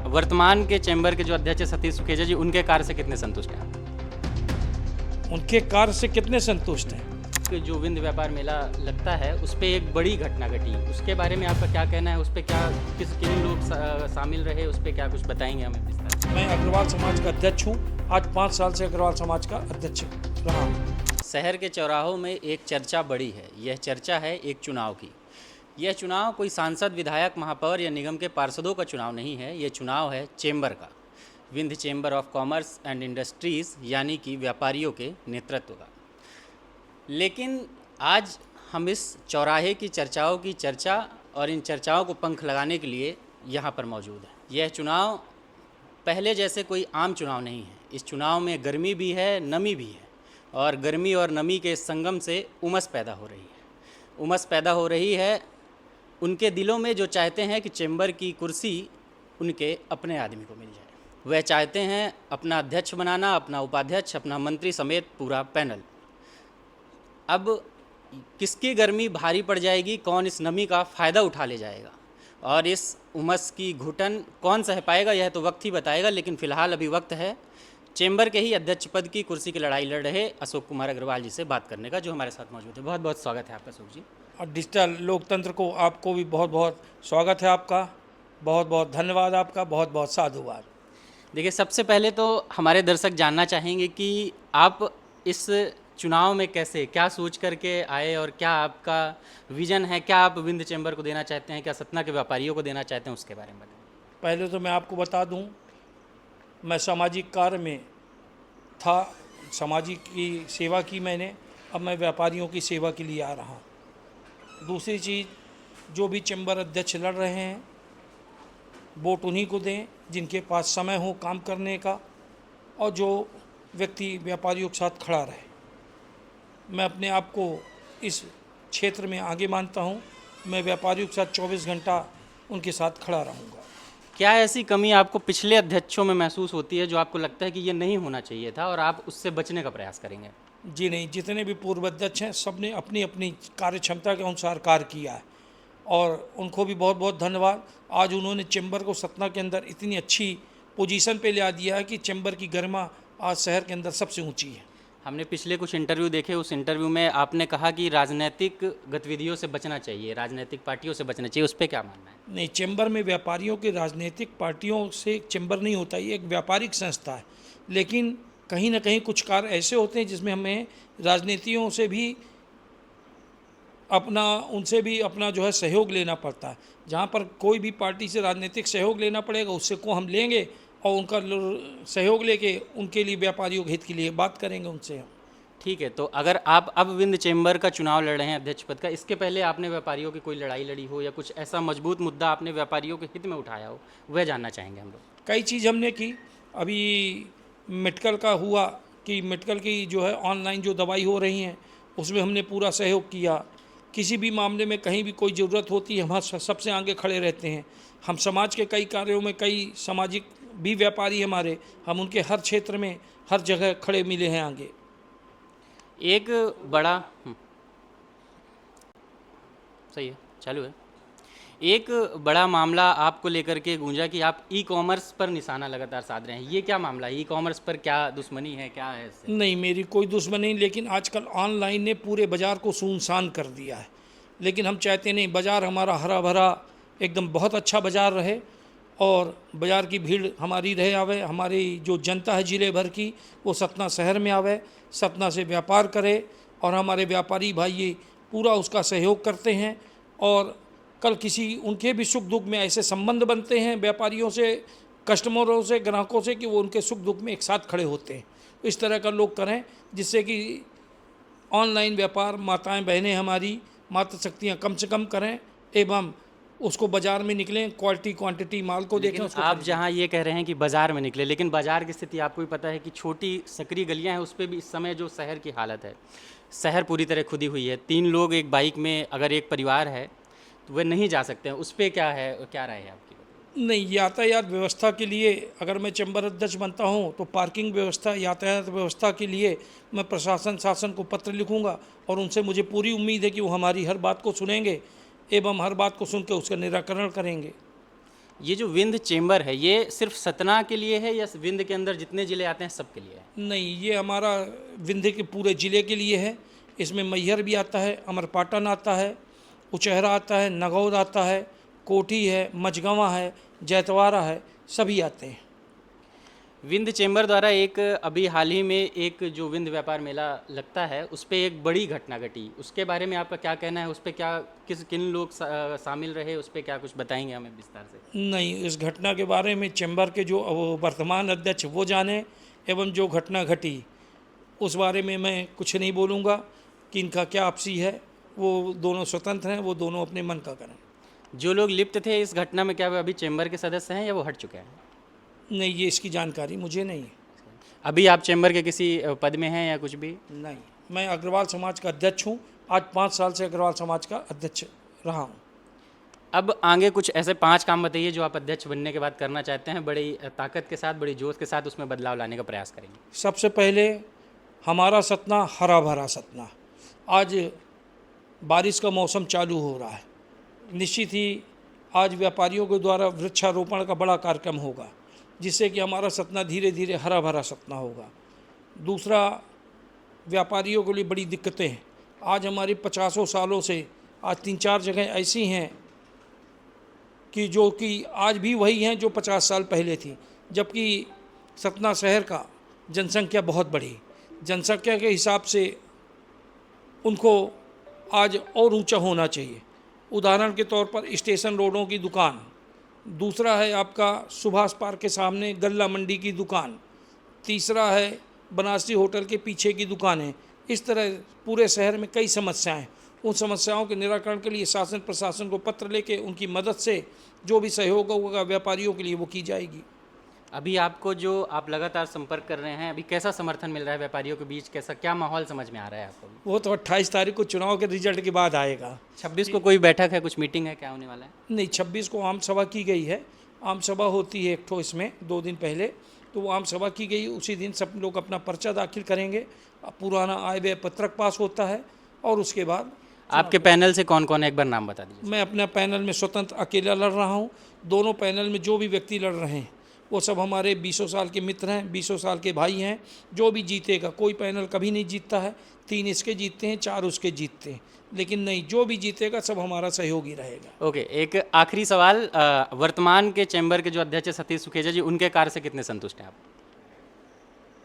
वर्तमान के चैम्बर के जो अध्यक्ष सतीश सुखेजा जी, उनके कार्य से कितने संतुष्ट हैं आप? उनके कार्य से कितने संतुष्ट हैं? कि जो विंध्य व्यापार मेला लगता है उस पर एक बड़ी घटना घटी, उसके बारे में आपका क्या कहना है? उस पर क्या किन लोग शामिल रहे, उस पर क्या कुछ बताएंगे हमें विस्तार से? मैं अग्रवाल समाज का अध्यक्ष हूँ। आज 5 साल से अग्रवाल समाज का अध्यक्ष रहा हूँ। शहर के चौराहों में एक चर्चा बड़ी है। यह चर्चा है एक चुनाव की। यह चुनाव कोई सांसद, विधायक, महापौर या निगम के पार्षदों का चुनाव नहीं है। यह चुनाव है चेंबर का, Vindhya chamber of commerce and industries, यानी कि व्यापारियों के नेतृत्व का। लेकिन आज हम इस चौराहे की चर्चाओं की चर्चा और इन चर्चाओं को पंख लगाने के लिए यहाँ पर मौजूद है। यह चुनाव पहले जैसे कोई आम चुनाव नहीं है। इस चुनाव में गर्मी भी है, नमी भी है, और गर्मी और नमी के संगम से उमस पैदा हो रही है। उमस पैदा हो रही है उनके दिलों में जो चाहते हैं कि चेंबर की कुर्सी उनके अपने आदमी को मिल जाए। वह चाहते हैं अपना अध्यक्ष बनाना, अपना उपाध्यक्ष, अपना मंत्री समेत पूरा पैनल। अब किसकी गर्मी भारी पड़ जाएगी, कौन इस नमी का फ़ायदा उठा ले जाएगा और इस उमस की घुटन कौन सह पाएगा, यह तो वक्त ही बताएगा। लेकिन फ़िलहाल अभी वक्त है चेंबर के ही अध्यक्ष पद की कुर्सी की लड़ाई लड़ रहे अशोक कुमार अग्रवाल जी से बात करने का, जो हमारे साथ मौजूद है। बहुत बहुत स्वागत है आपका अशोक जी। और डिजिटल लोकतंत्र को आपको भी बहुत बहुत स्वागत है आपका। बहुत बहुत धन्यवाद आपका, बहुत बहुत साधुवाद। देखिए, सबसे पहले तो हमारे दर्शक जानना चाहेंगे कि आप इस चुनाव में कैसे, क्या सोच करके आए और क्या आपका विज़न है, क्या आप विंध्य चेंबर को देना चाहते हैं, क्या सतना के व्यापारियों को देना चाहते हैं, उसके बारे में बताएं। पहले तो मैं आपको बता दूं, मैं सामाजिक कार्य में था, सामाजिक की सेवा की मैंने। अब मैं व्यापारियों की सेवा के लिए आ रहा हूँ। दूसरी चीज़, जो भी चेंबर अध्यक्ष लड़ रहे हैं वोट उन्हीं को दें जिनके पास समय हो काम करने का और जो व्यक्ति व्यापारियों के साथ खड़ा रहे। मैं अपने आप को इस क्षेत्र में आगे मानता हूँ। मैं व्यापारियों के साथ 24 घंटा उनके साथ खड़ा रहूँगा। क्या ऐसी कमी आपको पिछले अध्यक्षों में महसूस होती है जो आपको लगता है कि ये नहीं होना चाहिए था और आप उससे बचने का प्रयास करेंगे? जी नहीं, जितने भी पूर्व अध्यक्ष हैं सब ने अपनी अपनी कार्य क्षमता के अनुसार कार्य किया है और उनको भी बहुत बहुत धन्यवाद। आज उन्होंने चेंबर को सतना के अंदर इतनी अच्छी पोजीशन पे ला दिया है कि चेंबर की गरिमा आज शहर के अंदर सबसे ऊंची है। हमने पिछले कुछ इंटरव्यू देखे, उस इंटरव्यू में आपने कहा कि राजनीतिक गतिविधियों से बचना चाहिए, राजनीतिक पार्टियों से बचना चाहिए, उस पर क्या मानना है? नहीं, चेंबर में व्यापारियों के राजनीतिक पार्टियों से चेंबर नहीं होता, ये एक व्यापारिक संस्था है। लेकिन कहीं ना कहीं कुछ कार्य ऐसे होते हैं जिसमें हमें राजनीतियों से भी उनसे भी अपना जो है सहयोग लेना पड़ता है। जहाँ पर कोई भी पार्टी से राजनीतिक सहयोग लेना पड़ेगा उससे को हम लेंगे और उनका सहयोग लेके उनके लिए व्यापारियों के हित के लिए बात करेंगे उनसे हम। ठीक है, तो अगर आप अब विंध्य चेंबर का चुनाव लड़ रहे हैं अध्यक्ष पद का, इसके पहले आपने व्यापारियों की कोई लड़ाई लड़ी हो या कुछ ऐसा मजबूत मुद्दा आपने व्यापारियों के हित में उठाया हो, वह जानना चाहेंगे हम लोग। कई चीज़ हमने की। अभी मेडिकल का हुआ कि मेडिकल की जो है ऑनलाइन जो दवाई हो रही हैं उसमें हमने पूरा सहयोग किया। किसी भी मामले में कहीं भी कोई ज़रूरत होती है हम सबसे आगे खड़े रहते हैं। हम समाज के कई कार्यों में, कई सामाजिक भी व्यापारी हमारे, हम उनके हर क्षेत्र में हर जगह खड़े मिले हैं आगे। एक बड़ा सही है, चालू है। एक बड़ा मामला आपको लेकर के गूंजा कि आप ई कॉमर्स पर निशाना लगातार साध रहे हैं। ये क्या मामला है? ई कॉमर्स पर क्या दुश्मनी है, क्या है इससे? नहीं, मेरी कोई दुश्मनी नहीं, लेकिन आजकल ऑनलाइन ने पूरे बाज़ार को सुनसान कर दिया है। लेकिन हम चाहते नहीं, बाज़ार हमारा हरा भरा एकदम बहुत अच्छा बाज़ार रहे और बाज़ार की भीड़ हमारी रहे आवे। हमारी जो जनता है ज़िले भर की वो सतना शहर में आवे, सतना से व्यापार करे और हमारे व्यापारी भाई पूरा उसका सहयोग करते हैं। और कल किसी उनके भी सुख दुख में ऐसे संबंध बनते हैं व्यापारियों से, कस्टमरों से, ग्राहकों से, कि वो उनके सुख दुख में एक साथ खड़े होते हैं। इस तरह का लोग करें जिससे कि ऑनलाइन व्यापार माताएं बहनें हमारी मातृ शक्तियाँ कम से कम करें एवं उसको बाज़ार में निकलें, क्वालिटी क्वांटिटी माल को देखें। उसको आप जहां ये कह रहे हैं कि बाज़ार में निकले, लेकिन बाज़ार की स्थिति आपको भी पता है कि छोटी सकरी गलियां हैं, उस पर भी इस समय जो शहर की हालत है, शहर पूरी तरह खुदी हुई है। 3 लोग एक बाइक में अगर एक परिवार है तो वे नहीं जा सकते हैं। उस पर क्या है, क्या राय है आपकी? नहीं, यातायात व्यवस्था के लिए अगर मैं चेंबर अध्यक्ष बनता हूं तो पार्किंग व्यवस्था, यातायात व्यवस्था के लिए मैं प्रशासन शासन को पत्र लिखूंगा और उनसे मुझे पूरी उम्मीद है कि वो हमारी हर बात को सुनेंगे एवं हर बात को सुन के उसका निराकरण करेंगे। ये जो विंध्य चेंबर है ये सिर्फ सतना के लिए है या विंध्य के अंदर जितने ज़िले आते हैं सबके लिए है? नहीं, ये हमारा विंध्य के पूरे ज़िले के लिए है। इसमें मैहर भी आता है, अमरपाटन आता है, उचहरा आता है, नगौद आता है, कोठी है, मझगवां है, जैतवारा है, सभी आते हैं। विंध्य चेंबर द्वारा एक अभी हाल ही में एक जो विंध्य व्यापार मेला लगता है उस पर एक बड़ी घटना घटी, उसके बारे में आपका क्या कहना है? उस पर क्या किन लोग शामिल रहे, उस पर क्या कुछ बताएंगे हमें विस्तार से? नहीं, इस घटना के बारे में चैम्बर के जो वर्तमान अध्यक्ष वो जाने, एवं जो घटना घटी उस बारे में मैं कुछ नहीं बोलूँगा कि इनका क्या आपसी है। वो दोनों स्वतंत्र हैं, वो दोनों अपने मन का करें। जो लोग लिप्त थे इस घटना में क्या वे अभी चेंबर के सदस्य हैं या वो हट चुके हैं? नहीं, ये इसकी जानकारी मुझे नहीं है। अभी आप चेंबर के किसी पद में हैं या कुछ भी? नहीं, मैं अग्रवाल समाज का अध्यक्ष हूँ। आज 5 साल से अग्रवाल समाज का अध्यक्ष रहा हूँ। अब आगे कुछ ऐसे 5 काम बताइए जो आप अध्यक्ष बनने के बाद करना चाहते हैं, बड़ी ताकत के साथ, बड़ी जोश के साथ उसमें बदलाव लाने का प्रयास करेंगे। सबसे पहले हमारा सतना हरा भरा सतना। आज बारिश का मौसम चालू हो रहा है, निश्चित ही आज व्यापारियों के द्वारा वृक्षारोपण का बड़ा कार्यक्रम होगा, जिससे कि हमारा सतना धीरे धीरे हरा भरा सतना होगा। दूसरा, व्यापारियों के लिए बड़ी दिक्कतें हैं। आज हमारी 50 सालों से आज 3-4 जगह ऐसी हैं कि जो कि आज भी वही हैं जो 50 साल पहले थी, जबकि सतना शहर का जनसंख्या बहुत बढ़ी। जनसंख्या के हिसाब से उनको आज और ऊंचा होना चाहिए। उदाहरण के तौर पर स्टेशन रोडों की दुकान, दूसरा है आपका सुभाष पार्क के सामने गल्ला मंडी की दुकान, तीसरा है बनारसी होटल के पीछे की दुकानें। इस तरह पूरे शहर में कई समस्याएं। उन समस्याओं के निराकरण के लिए शासन प्रशासन को पत्र लेके उनकी मदद से जो भी सहयोग होगा व्यापारियों के लिए वो की जाएगी। अभी आपको जो आप लगातार संपर्क कर रहे हैं, अभी कैसा समर्थन मिल रहा है व्यापारियों के बीच? कैसा क्या माहौल समझ में आ रहा है आपको? वो तो 28 तारीख को चुनाव के रिजल्ट के बाद आएगा। 26 को कोई बैठक है, कुछ मीटिंग है, क्या होने वाला है? नहीं, 26 को आम सभा की गई है। आम सभा होती है एक ठो इसमें 2 दिन पहले, तो वो आम सभा की गई। उसी दिन सब लोग अपना पर्चा दाखिल करेंगे, पुराना आय व्यय पत्रक पास होता है और उसके बाद आपके पैनल से कौन कौन है, एक बार नाम बता दीजिए। मैं अपने पैनल में स्वतंत्र अकेला लड़ रहा हूँ। दोनों पैनल में जो भी व्यक्ति लड़ रहे हैं वो सब हमारे 20 साल के मित्र हैं, 20 साल के भाई हैं। जो भी जीतेगा, कोई पैनल कभी नहीं जीतता है, 3 इसके जीतते हैं, 4 उसके जीतते हैं, लेकिन नहीं, जो भी जीतेगा सब हमारा सहयोगी रहेगा। ओके, एक आखिरी सवाल, वर्तमान के चैम्बर के जो अध्यक्ष सतीश सुखेजा जी, उनके कार्य से कितने संतुष्ट हैं आप?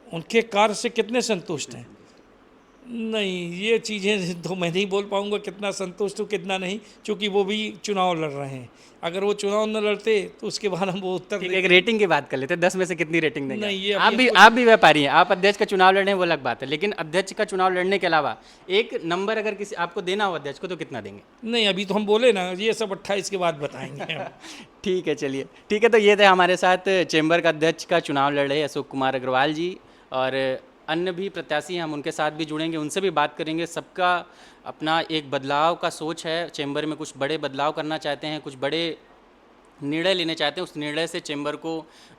उनके कार्य से कितने संतुष्ट हैं? नहीं, ये चीज़ें तो मैं नहीं बोल पाऊँगा कितना संतुष्ट हूँ कितना नहीं, क्योंकि वो भी चुनाव लड़ रहे हैं। अगर वो चुनाव न लड़ते तो उसके बाद हम वो उत्तर ठीक है, एक रेटिंग की बात कर लेते हैं, 10 में से कितनी रेटिंग देंगे? नहीं, ये आप भी व्यापारी हैं, आप अध्यक्ष का चुनाव लड़ रहे हैं वो अलग बात है, लेकिन अध्यक्ष का चुनाव लड़ने के अलावा एक नंबर अगर किसी आपको देना हो अध्यक्ष को तो कितना देंगे? नहीं, अभी तो हम बोले ना, ये सब 28 के बाद बताएंगे। ठीक है, चलिए ठीक है। तो ये थे हमारे साथ चैम्बर का अध्यक्ष का चुनाव लड़ रहे अशोक कुमार अग्रवाल जी, और अन्य भी प्रत्याशी हैं, हम उनके साथ भी जुड़ेंगे, उनसे भी बात करेंगे। सबका अपना एक बदलाव का सोच है, चैम्बर में कुछ बड़े बदलाव करना चाहते हैं, कुछ बड़े निर्णय लेने चाहते हैं, उस निर्णय से चैम्बर को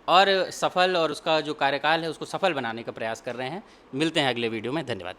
और सफल और उसका जो कार्यकाल है उसको सफल बनाने का प्रयास कर रहे हैं। मिलते हैं अगले वीडियो में, धन्यवाद।